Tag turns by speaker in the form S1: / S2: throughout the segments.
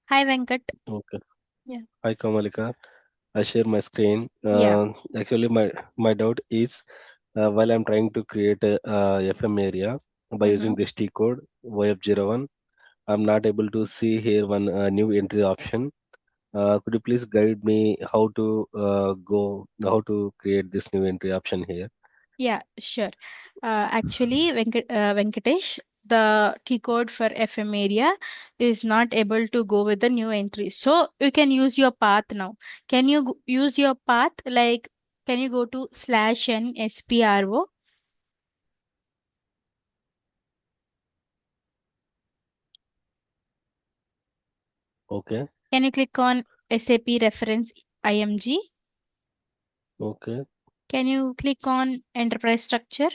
S1: Hi, Venkat.
S2: Okay.
S1: Yeah.
S2: Hi, Kamalika. I share my screen.
S1: Yeah.
S2: Actually, my doubt is while I'm trying to create a FM area by
S1: Mm-hmm.
S2: using this T code YF01, I'm not able to see here one new entry option. Could you please guide me how to create this new entry option here?
S1: Yeah, sure. Actually, Venkatesh, the T code for FM area is not able to go with the new entry. So you can use your path now. Can you use your path? Like, can you go to /n spro?
S2: Okay,
S1: Can you click on SAP reference IMG?
S2: okay,
S1: Can you click on enterprise structure,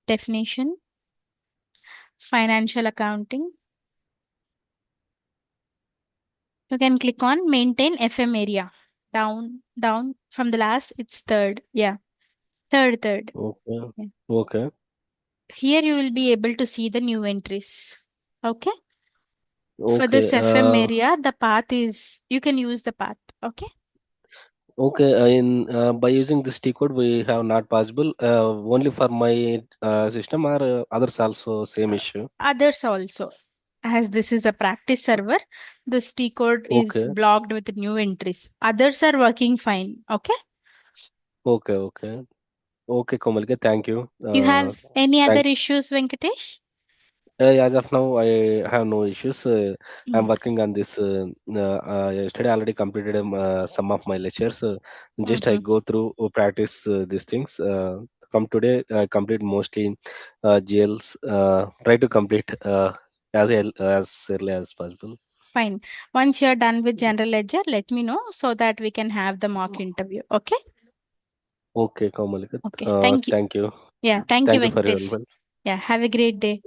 S1: definition, financial accounting? You can click on maintain FM area. Down from the last, it's third. Yeah, third.
S2: okay,
S1: Yeah.
S2: okay,
S1: Here you will be able to see the new entries. Okay. For
S2: okay.
S1: this FM area, the path is, you can use the path. Okay.
S2: Okay, by using this T code, we have not possible only for my system or others also same issue.
S1: Others also. As this is a practice server, this T code is
S2: Okay,
S1: blocked with new entries. Others are working fine. Okay.
S2: okay, okay, Komalika, thank you.
S1: You have any other
S2: Thank.
S1: issues, Venkatesh?
S2: As of now, I have no issues. I'm
S1: Mm.
S2: working on this. Yesterday, I already completed some of my lectures. Just I
S1: Mm-hmm.
S2: go through practice these things. From today, I complete mostly GLs. Try to complete as early as possible.
S1: Fine. Once you're done with general ledger, let me know so that we can have the mock interview. Okay.
S2: Okay, Komalika.
S1: Okay. Thank you.
S2: Thank you.
S1: Yeah. Thank you,
S2: Thank you for your
S1: Venkatesh.
S2: help.
S1: Yeah. Have a great day.